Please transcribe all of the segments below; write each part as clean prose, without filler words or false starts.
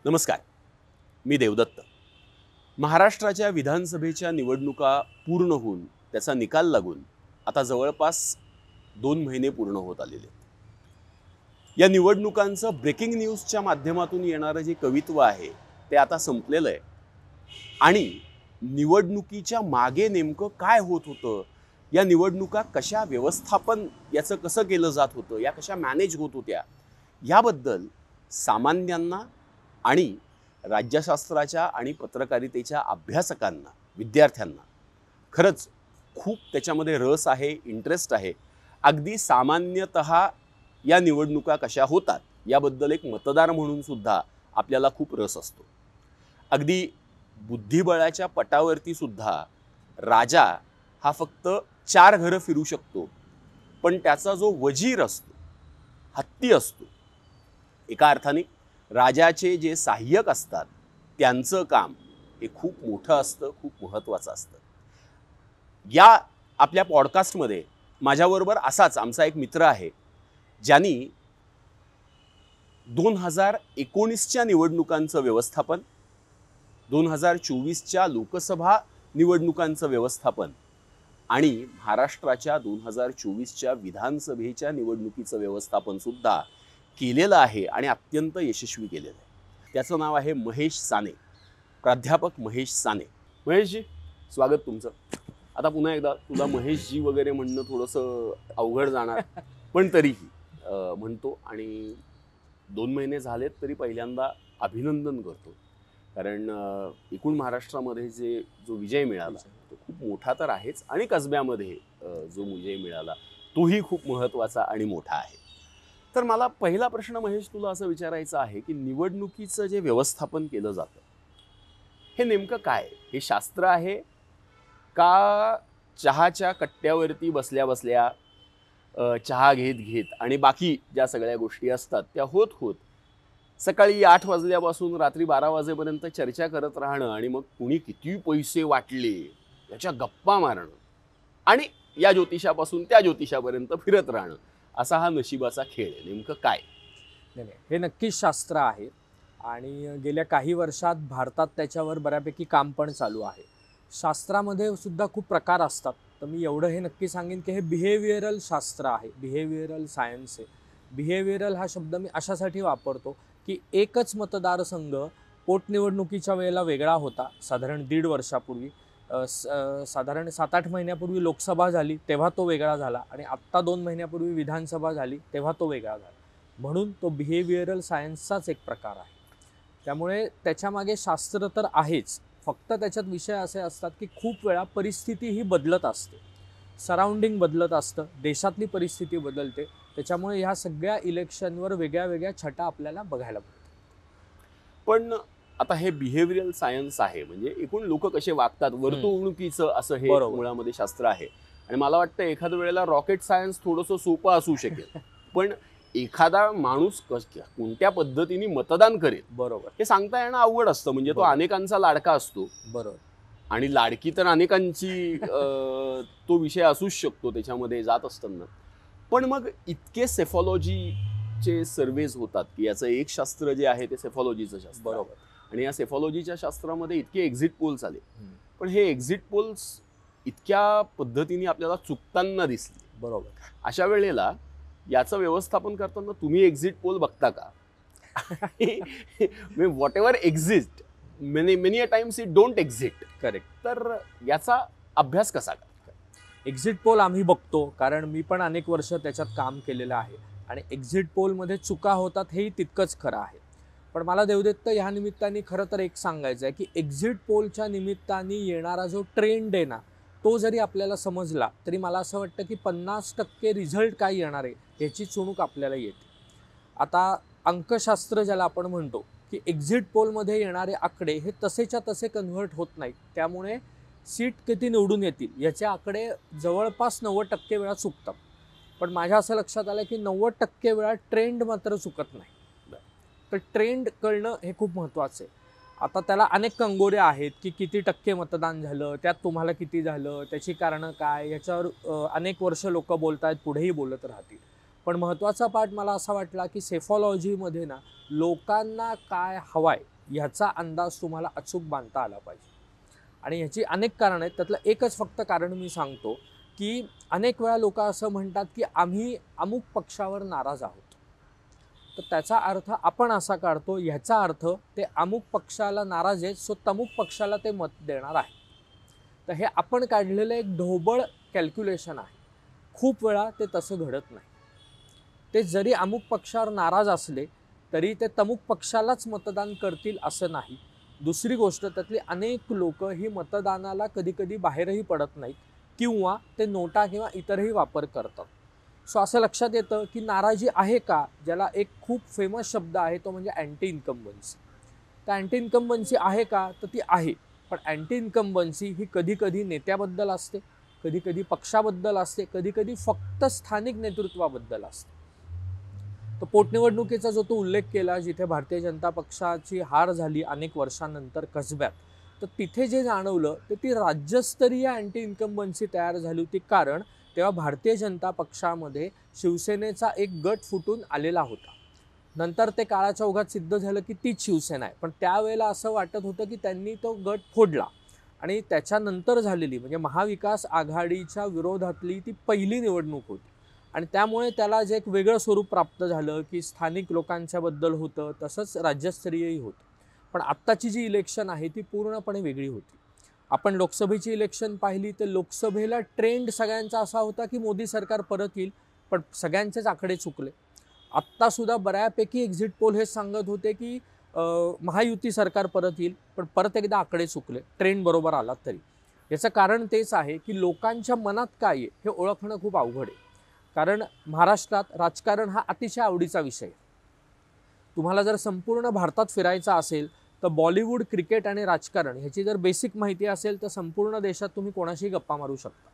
नमस्कार, मी देवदत्त. महाराष्ट्राच्या विधानसभेच्या निवडणुका पूर्ण होऊन त्याचा निकाल लागून आता जवळपास 2 महिने पूर्ण होत आलेले आहेत. या निवडणुकांचं ब्रेकिंग न्यूजच्या माध्यमातून येणारं जे कवित्व आहे ते आता संपलेलं आहे आणि निवडणुकीच्या मागे नेमकं काय होत होतं, या निवडणुका कशा व्यवस्थापन याचं कसं केलं जात होतं, या कशा मॅनेज होत होत्या, याबद्दल सामान्यांना आणि राज्यशास्त्राच्या आणि पत्रकारितेच्या अभ्यासकांना, विद्यार्थ्यांना खरंच खूप त्याच्यामध्ये रस आहे, इंटरेस्ट आहे. अगदी सामान्यतः या निवडणुका कशा होतात याबद्दल एक मतदार म्हणून सुद्धा आपल्याला खूप रस असतो. अगदी बुद्धिबळाच्या पटावरती सुद्धा राजा हा फक्त 4 घरं फिरू शकतो, पण त्याचा जो वजीर असतो, हत्ती असतो, एका अर्थाने राजाचे जे सहाय्यक असतात त्यांचं काम हे खूप मोठं असतं, खूप महत्त्वाचं असतं. या आपल्या पॉडकास्टमध्ये माझ्याबरोबर असाच आमचा एक मित्र आहे ज्यांनी 2019च्या निवडणुकांचं व्यवस्थापन, 2024च्या लोकसभा निवडणुकांचं व्यवस्थापन आणि महाराष्ट्राच्या 2024च्या विधानसभेच्या निवडणुकीचं व्यवस्थापन सुद्धा केलेलं आहे आणि अत्यंत यशस्वी केलेलं आहे. त्याचं नाव आहे महेश साने, प्राध्यापक महेश साने. महेशजी, स्वागत तुमचं. आता पुन्हा एकदा तुला महेशजी वगैरे म्हणणं थोडंसं अवघड जाणार, पण तरीही म्हणतो. आणि 2 महिने झालेत तरी पहिल्यांदा अभिनंदन करतो, कारण एकूण महाराष्ट्रामध्ये जो विजय मिळाला तो खूप मोठा तर आहेच, आणि कसब्यामध्ये जो विजय मिळाला तोही खूप महत्त्वाचा आणि मोठा आहे. तर मला पहिला प्रश्न महेश तुला असं विचारायचा आहे की निवडणुकीचं जे व्यवस्थापन केलं जातं हे नेमकं काय? हे शास्त्र आहे का चहाच्या कट्ट्यावरती बसल्या बसल्या चहा घेत घेत आणि बाकी ज्या सगळ्या गोष्टी असतात त्या होत होत सकाळी 8 वाजल्यापासून रात्री 12 वाजेपर्यंत चर्चा करत राहणं आणि मग कुणी किती पैसे वाटले याच्या गप्पा मारणं आणि या ज्योतिषापासून त्या ज्योतिषापर्यंत फिरत राहणं, असा हा नशिबाचा खेळ आहे? नेमकं काय? नाही, हे नक्कीच शास्त्र आहे आणि गेल्या काही वर्षात भारतात त्याच्यावर बऱ्यापैकी काम पण चालू आहे. शास्त्रामध्ये सुद्धा खूप प्रकार असतात, तर मी एवढं हे नक्की सांगेन की हे बिहेवियरल शास्त्र आहे, बिहेवियरल सायन्स आहे. बिहेवियरल हा शब्द मी अशासाठी वापरतो की एकच मतदारसंघ पोटनिवडणुकीच्या वेळेला वेगळा होता, साधारण 1.5 वर्षापूर्वी. साधारण 7-8 महिन्यापूर्वी लोकसभा झाली तेव्हा तो वेगळा झाला, आणि आत्ता 2 महिन्यापूर्वी विधानसभा झाली तेव्हा तो वेगळा झाला. म्हणून तो बिहेवियरल सायन्सचाच एक प्रकार आहे. त्यामुळे त्याच्यामागे शास्त्र तर आहेच, फक्त त्याच्यात विषय असे असतात की खूप वेळा परिस्थिती ही बदलत असते, सराउंडिंग बदलत असतं, देशातली परिस्थिती बदलते. त्याच्यामुळे ह्या सगळ्या इलेक्शनवर वेगळ्या वेगळ्या छटा आपल्याला बघायला मिळतात. पण आता हे बिहेवियरल सायन्स आहे म्हणजे एकूण लोक कसे वागतात, वर्तवणुकीचं असं हे मुळामध्ये शास्त्र आहे. आणि मला वाटतं एखाद्या वेळेला रॉकेट सायन्स थोडंसं सोपं असू शकेल, पण एखादा माणूस कोणत्या पद्धतीने मतदान करेल बरोबर हे सांगता येणं अवघड असतं. म्हणजे तो अनेकांचा लाडका असतो, बरोबर, आणि लाडकी तर अनेकांची तो विषय असूच शकतो त्याच्यामध्ये जात असताना. पण मग इतके सेफॉलॉजीचे सर्वेज होतात की याचं एक शास्त्र जे आहे ते सेफॉलॉजीचं शास्त्र, बरोबर. आणि या सेफॉलॉजीच्या शास्त्रामध्ये इतके एक्झिट पोल्स आले, पण हे एक्झिट पोल्स इतक्या पद्धतीने आपल्याला चुकताना दिसले. बरोबर. अशा वेळेला याचं व्यवस्थापन करताना तुम्ही एक्झिट पोल बघता का? What ever exist, many a times it don't exit. Correct. तर याचा अभ्यास कसा करता? एक्झिट पोल आम्ही बघतो, कारण मी पण अनेक वर्ष त्याच्यात काम केलेलं आहे, आणि एक्झिट पोलमध्ये चुका होतात हेही तितकंच खरं आहे. पण मला देवदत्त ह्या निमित्ताने खरं तर एक सांगायचं आहे की एक्झिट पोलच्या निमित्ताने येणारा जो ट्रेंड आहे ना, तो जरी आपल्याला समजला तरी मला असं वाटतं की 50% रिझल्ट काय येणार आहे ह्याची चुणूक आपल्याला येते. आता अंकशास्त्र ज्याला आपण म्हणतो की एक्झिट पोलमध्ये येणारे आकडे हे तसेच्या तसे कन्व्हर्ट होत नाहीत, त्यामुळे सीट किती निवडून येतील याचे आकडे जवळपास 90% वेळा चुकतात. पण माझ्या असं लक्षात आलं की 90% वेळा ट्रेंड मात्र चुकत नाही. तर ट्रेंड कळणं हे खूप महत्त्वाचं आहे. आता त्याला अनेक कंगोऱ्या आहेत की किती टक्के मतदान झालं, त्यात तुम्हाला किती झालं, त्याची कारणं काय, याच्यावर अनेक वर्ष लोक बोलत आहेत, पुढेही बोलत राहतील. पण महत्त्वाचा पार्ट मला असा वाटला की सेफॉलॉजीमध्ये ना लोकांना काय हवंय ह्याचा अंदाज तुम्हाला अचूक बांधता आला पाहिजे. आणि ह्याची अनेक कारणं आहेत. त्यातलं एकच फक्त कारण मी सांगतो की अनेक वेळा लोक असं म्हणतात की आम्ही अमुक पक्षावर नाराज आहोत. तर त्याचा अर्थ आपण असा काढतो, ह्याचा अर्थ ते अमुक पक्षाला नाराज आहेत, सो तमुक पक्षाला ते मत देणार आहे. तर हे आपण काढलेलं एक ढोबळ कॅल्क्युलेशन आहे. खूप वेळा ते तसं घडत नाही. ते जरी अमुक पक्षावर नाराज असले तरी ते तमुक पक्षालाच मतदान करतील असं नाही. दुसरी गोष्ट, त्यातली अनेक लोक ही मतदानाला कधी कधी बाहेरही पडत नाहीत किंवा ते नोटा किंवा इतरही वापर करतात. सो असं लक्षात येतं की नाराजी आहे का, ज्याला एक खूप फेमस शब्द आहे तो म्हणजे अँटी इन्कम्बन्सी. तर अँटी इन्कम्बन्सी आहे का, तर ती आहे. पण अँटी इन्कम्बन्सी ही कधी कधी नेत्याबद्दल असते, कधी कधी पक्षाबद्दल असते, कधी कधी फक्त स्थानिक नेतृत्वाबद्दल असते. तर पोटनिवडणुकीचा जो तो उल्लेख केला, जिथे भारतीय जनता पक्षाची हार झाली अनेक वर्षांनंतर कसब्यात, तर तिथे जे जाणवलं ते ती राज्यस्तरीय अँटी इन्कम्बन्सी तयार झाली होती. कारण तेव्हा भारतीय जनता पक्षामध्ये शिवसेनेचा एक गट फुटून आलेला होता. नंतर ते काळाच्या ओघात सिद्ध झालं की तीच शिवसेना आहे. पण त्यावेळेला असं वाटत होतं की त्यांनी तो गट फोडला आणि त्याच्यानंतर झालेली म्हणजे महाविकास आघाडीच्या विरोधातली ती पहिली निवडणूक होती. आणि त्यामुळे त्याला जे एक वेगळं स्वरूप प्राप्त झालं की स्थानिक लोकांच्या बद्दल होतं, तसंच राज्यस्तरीयही होतं. पण आत्ताची जी इलेक्शन आहे ती पूर्णपणे वेगळी होती. आपण लोकसभेची इलेक्शन पाहिली तर लोकसभेला ट्रेंड सगळ्यांचा असा होता की मोदी सरकार परत येईल, पण सगळ्यांचेच आकडे चुकले. आत्तासुद्धा बऱ्यापैकी एक्झिट पोल हे सांगत होते की महायुती सरकार परत येईल, पण परत एकदा आकडे चुकले, ट्रेंड बरोबर आला तरी. याचं कारण तेच आहे की लोकांच्या मनात काय आहे हे ओळखणं खूप अवघड आहे. कारण महाराष्ट्रात राजकारण हा अतिशय आवडीचा विषय आहे. तुम्हाला जर संपूर्ण भारतात फिरायचं असेल तर बॉलिवूड, क्रिकेट आणि राजकारण ह्याची जर बेसिक माहिती असेल तर संपूर्ण देशात तुम्ही कोणाशीही गप्पा मारू शकता.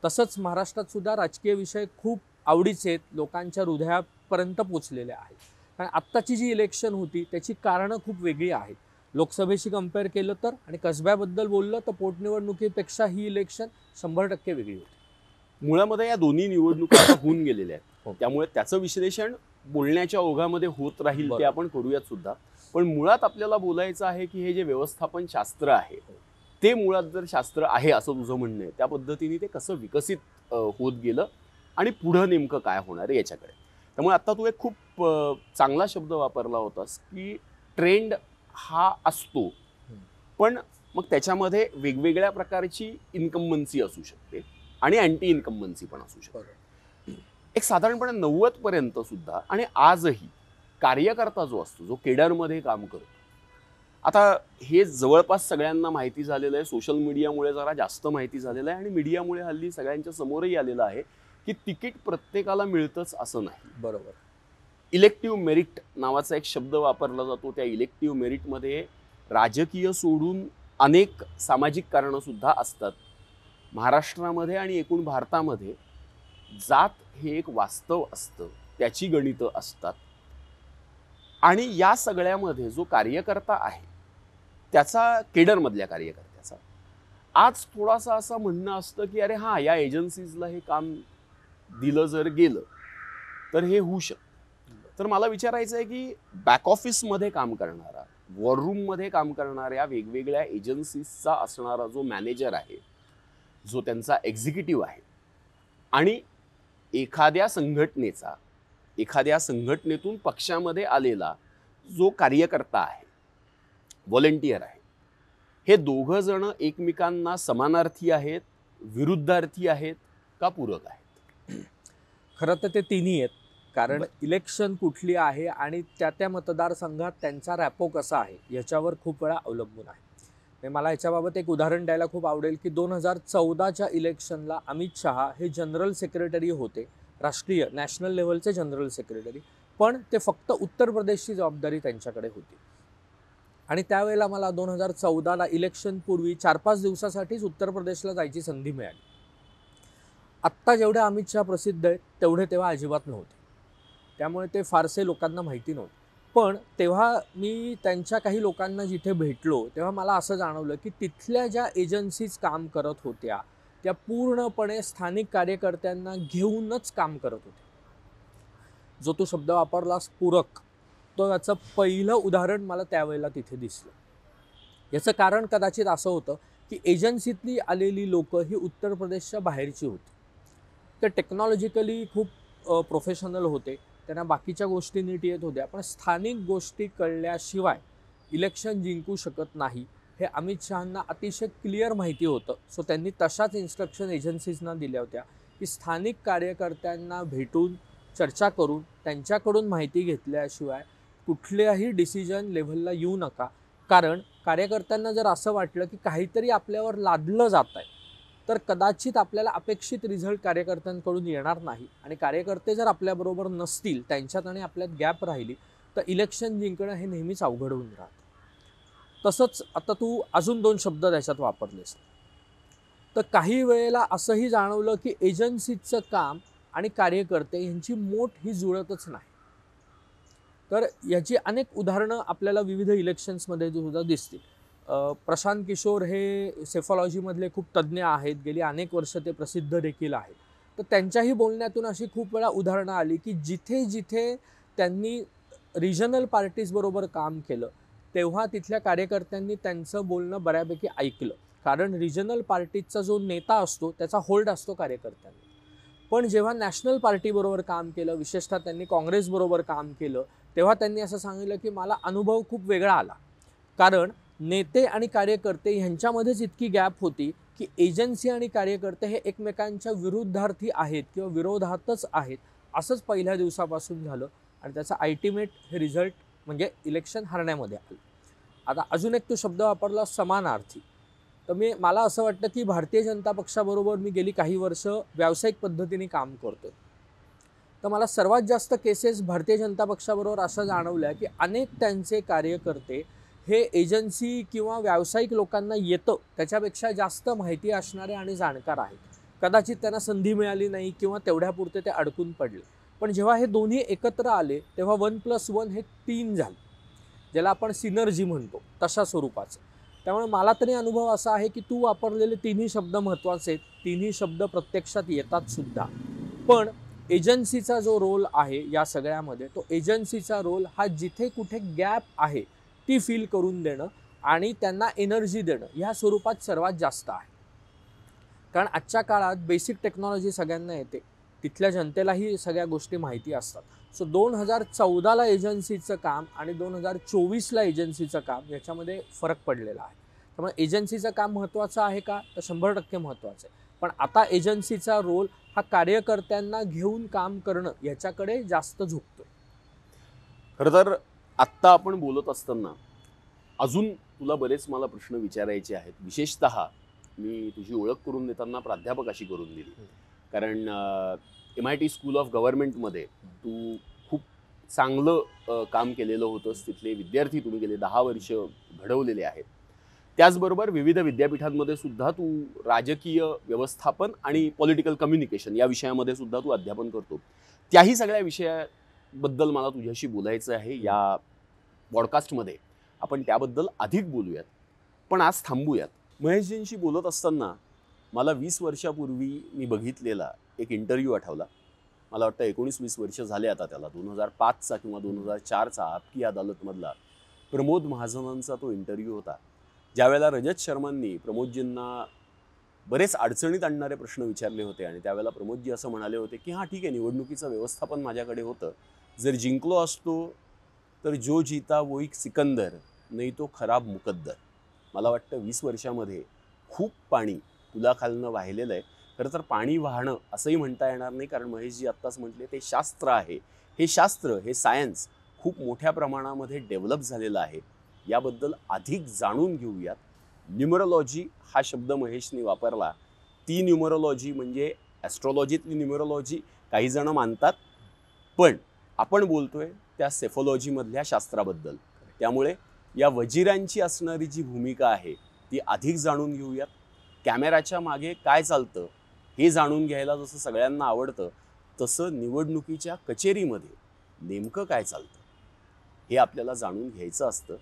तसंच महाराष्ट्रात सुद्धा राजकीय विषय खूप आवडीचे आहेत, लोकांच्या हृदयापर्यंत पोचलेले आहेत. कारण आत्ताची जी इलेक्शन होती त्याची कारणं खूप वेगळी आहेत. लोकसभेशी कम्पेअर केलं तर आणि कसब्याबद्दल बोललं तर पोटनिवडणुकीपेक्षा ही इलेक्शन 100% वेगळी होती. मुळामध्ये या दोन्ही निवडणुका आता होऊन गेलेल्या आहेत. हो. त्यामुळे त्याचं विश्लेषण बोलण्याच्या ओघामध्ये होत राहील, ते बरोबर. आपण करूयात सुद्धा. पण मुळात आपल्याला बोलायचं आहे की हे जे व्यवस्थापन शास्त्र आहे ते मुळात जर शास्त्र आहे असं तुझं म्हणणं आहे, त्या पद्धतीने ते कसं विकसित होत गेलं आणि पुढं नेमकं काय होणार आहे याच्याकडे. त्यामुळे आता तू एक खूप चांगला शब्द वापरला होतास की ट्रेंड हा असतो, पण मग त्याच्यामध्ये वेगवेगळ्या प्रकारची इन्कम्बन्सी असू शकते आणि अँटी इन्कम्बन्सी पण असू शकते. एक साधारणपणे 90 पर्यंत सुद्धा आणि आजही कार्यकर्ता जो असतो, जो केडरमध्ये काम करतो, आता हे जवळपास सगळ्यांना माहिती झालेलं आहे. सोशल मीडियामुळे जरा जास्त माहिती झालेलं आहे आणि मीडियामुळे हल्ली सगळ्यांच्या समोरही आलेलं आहे की तिकीट प्रत्येकाला मिळतंच असं नाही. बरोबर. इलेक्टिव्ह मेरिट नावाचा एक शब्द वापरला जातो. त्या इलेक्टिव्ह मेरिटमध्ये राजकीय सोडून अनेक सामाजिक कारणं सुद्धा असतात. महाराष्ट्रामध्ये आणि एकूण भारतामध्ये जात हे एक वास्तव असतं, त्याची गणितं असतात. आणि या सगळ्यामध्ये जो कार्यकर्ता आहे त्याचा, केडरमधल्या कार्यकर्त्याचा, आज थोडासा असं म्हणणं असतं की अरे हां, या एजन्सीजला हे काम दिलं जर गेलं तर हे होऊ शकतं. तर मला विचारायचं आहे की बॅक ऑफिसमध्ये काम करणारा, वॉररूममध्ये काम करणाऱ्या वेगवेगळ्या एजन्सीजचा असणारा जो मॅनेजर आहे, जो त्यांचा एक्झिक्युटिव्ह आहे, आणि एखाद्या संघटनेचा, एखाद्या संघटनेतून पक्षामध्ये आलेला जो कार्यकर्ता आहे, व्हॉलेंटियर आहे, हे दोघं जण एकमेकांना समानार्थी आहेत, विरुद्धार्थी आहेत का पूरक आहेत? खरं तर ते तिन्ही आहेत. कारण इलेक्शन कुठली आहे आणि त्या मतदारसंघात त्यांचा रॅपो कसा आहे याच्यावर खूप वेळा अवलंबून आहे. मला याच्याबाबत एक उदाहरण द्यायला खूप आवडेल की 2014च्या इलेक्शनला अमित शहा हे जनरल सेक्रेटरी होते, राष्ट्रीय नॅशनल लेवलचे जनरल सेक्रेटरी, पण ते फक्त उत्तर प्रदेशची जबाबदारी त्यांच्याकडे होती. आणि त्यावेळेला मला 2014ला इलेक्शनपूर्वी 4-5 दिवसासाठीच उत्तर प्रदेशला जायची संधी मिळाली. आत्ता जेवढे अमित शहा प्रसिद्ध आहेत तेवढे तेव्हा अजिबात नव्हते, त्यामुळे ते फारसे लोकांना माहिती नव्हते. पण तेव्हा मी त्यांच्या काही लोकांना जिथे भेटलो तेव्हा मला असं जाणवलं की तिथल्या ज्या एजन्सीज काम करत होत्या त्या पूर्णपणे स्थानिक कार्यकर्त्यांना घेऊनच काम करत होते. जो तो शब्द वापरलास, पूरक, शकतो याचं पहिलं उदाहरण मला त्यावेळेला तिथे दिसलं. याचं कारण कदाचित असं होतं की एजन्सीतली आलेली लोकं ही उत्तर प्रदेशच्या बाहेरची होती. ते टेक्नॉलॉजिकली खूप प्रोफेशनल होते, त्यांना बाकीच्या गोष्टी नीट येत होत्या, पण स्थानिक गोष्टी कळल्याशिवाय इलेक्शन जिंकू शकत नाही हे अमित शहांना अतिशय क्लिअर माहिती होतं. सो त्यांनी तशाच इन्स्ट्रक्शन एजन्सीजना दिल्या होत्या की स्थानिक कार्यकर्त्यांना भेटून चर्चा करून त्यांच्याकडून माहिती घेतल्याशिवाय कुठल्याही डिसिजन लेव्हलला येऊ नका. कारण कार्यकर्त्यांना जर असं वाटलं की काहीतरी आपल्यावर लादलं जात आहे तर कदाचित आपल्याला अपेक्षित रिझल्ट कार्यकर्त्यांकडून येणार नाही, आणि कार्यकर्ते जर आपल्याबरोबर नसतील, त्यांच्यात आणि आपल्यात गॅप राहिली तर इलेक्शन जिंकणं हे नेहमीच अवघड होऊन राहतं. तसंच आता तू अजून 2 शब्द त्याच्यात वापरलेस. तर काही वेळेला असंही जाणवलं की एजन्सीचं काम आणि कार्यकर्ते यांची मोठ ही जुळतच नाही. तर याची अनेक उदाहरणं आपल्याला विविध इलेक्शन्समध्ये सुद्धा दिसतील. प्रशांत किशोर हे सेफॉलॉजीमधले खूप तज्ज्ञ आहेत, गेली अनेक वर्ष ते प्रसिद्ध देखील आहेत. तर त्यांच्याही बोलण्यातून अशी खूप वेळा उदाहरणं आली की जिथे जिथे त्यांनी रिजनल पार्टीजबरोबर काम केलं तेव्हा तिथल्या कार्यकर्त्यांनी त्यांचं बोलणं बऱ्यापैकी ऐकलं, कारण रिजनल पार्टीजचा जो नेता असतो त्याचा होल्ड असतो कार्यकर्त्यांना. पण जेव्हा नॅशनल पार्टीबरोबर काम केलं, विशेषतः त्यांनी काँग्रेसबरोबर काम केलं, तेव्हा त्यांनी असं सांगितलं की मला अनुभव खूप वेगळा आला, कारण नेते आणि कार्यकर्ते ह्यांच्यामध्येच इतकी गॅप होती की एजन्सी आणि कार्यकर्ते हे एकमेकांच्या विरुद्धार्थी आहेत किंवा विरोधातच आहेत असंच पहिल्या दिवसापासून झालं, आणि त्याचा अल्टिमेट हे रिझल्ट म्हणजे इलेक्शन हरण्यामध्ये आलं. आता अजून एक तो शब्द वापरला, समानार्थी. तर मला असं वाटतं की भारतीय जनता पक्षाबरोबर मी गेली काही वर्ष व्यावसायिक पद्धतीने काम करतो. तर मला सर्वात जास्त केसेस भारतीय जनता पक्षाबरोबर असं जाणवल्या की अनेक त्यांचे कार्यकर्ते हे एजन्सी किंवा व्यावसायिक लोकांना येतं त्याच्यापेक्षा जास्त माहिती असणारे आणि जाणकार आहेत. कदाचित त्यांना संधी मिळाली नाही किंवा तेवढ्यापुरते ते अडकून पडले, पण जेव्हा हे दोन्ही एकत्र आले तेव्हा 1+1 हे 3 झाले, ज्याला आपण सिनर्जी म्हणतो तशा स्वरूपाचं. त्यामुळे मला तरी अनुभव असा आहे की तू वापरलेले तिन्ही शब्द महत्त्वाचे आहेत, तिन्ही शब्द प्रत्यक्षात येतात सुद्धा. पण एजन्सीचा जो रोल आहे या सगळ्यामध्ये, तो एजन्सीचा रोल हा जिथे कुठे गॅप आहे ती फील करून देणं आणि त्यांना एनर्जी देणं ह्या स्वरूपात सर्वात जास्त आहे. कारण आजच्या काळात बेसिक टेक्नॉलॉजी सगळ्यांना येते, तिथल्या जनतेलाही सगळ्या गोष्टी माहिती असतात. सो 2014ला एजन्सीचं काम आणि 2024ला एजन्सीचं काम याच्यामध्ये फरक पडलेला आहे. त्यामुळे एजन्सीचं काम महत्त्वाचं आहे का, तर 100% महत्त्वाचं आहे. पण आता एजन्सीचा रोल हा कार्यकर्त्यांना घेऊन काम करणं याच्याकडे जास्त झुकतो. खरं तर आत्ता आपण बोलत असताना अजून तुला बरेच मला प्रश्न विचारायचे आहेत. विशेषतः मी तुझी ओळख करून देताना प्राध्यापक अशी करून दिली, कारण MIT स्कूल ऑफ गव्हर्नमेंटमध्ये तू खूप चांगलं काम केलेलं होतंस. तिथले विद्यार्थी तुम्ही गेले 10 वर्ष घडवलेले आहेत. त्याचबरोबर विविध विद्यापीठांमध्ये सुद्धा तू राजकीय व्यवस्थापन आणि पॉलिटिकल कम्युनिकेशन या विषयामध्ये सुद्धा तू अध्यापन करतो. त्याही सगळ्या विषयाबद्दल मला तुझ्याशी बोलायचं आहे. या पॉडकास्टमध्ये आपण त्याबद्दल अधिक बोलूयात, पण आज थांबूयात. महेशजींशी बोलत असताना मला 20 वर्षापूर्वी मी बघितलेला एक इंटरव्ह्यू आठवला. मला वाटतं 19-20 वर्ष झाले आता त्याला. 2005चा किंवा 2004चा आपकी अदालतमधला प्रमोद महाजनांचा तो इंटरव्ह्यू होता, ज्यावेळेला रजत शर्मांनी प्रमोदजींना बरेच अडचणीत आणणारे प्रश्न विचारले होते. आणि त्यावेळेला प्रमोदजी असं म्हणाले होते की हां ठीक आहे, निवडणुकीचं व्यवस्थापन माझ्याकडे होतं, जर जिंकलो असतो तर जो जीता वो एक सिकंदर, नाही तो खराब मुकद्दर. मला वाटतं 20 वर्षामध्ये खूप पाणी पुलाखालनं वाहिलेलं आहे. खरं तर पाणी वाहणं असंही म्हणता येणार नाही, कारण महेशजी आत्ताच म्हटले ते शास्त्र आहे. हे शास्त्र, हे सायन्स खूप मोठ्या प्रमाणामध्ये डेव्हलप झालेलं आहे. याबद्दल अधिक जाणून घेऊयात. न्यूमरोलॉजी हा शब्द महेशने वापरला. ती न्यूमरोलॉजी म्हणजे ॲस्ट्रॉलॉजीतली न्यूमरोलॉजी काही जण मानतात, पण आपण बोलतोय त्या सेफॉलॉजीमधल्या शास्त्राबद्दल. त्यामुळे या वजिरांची असणारी जी भूमिका आहे ती अधिक जाणून घेऊयात. कॅमेराच्या मागे काय चालतं हे जाणून घ्यायला जसं सगळ्यांना आवडतं, तसं निवडणुकीच्या कचेरीमध्ये नेमकं काय चालतं हे आपल्याला जाणून घ्यायचं असतं.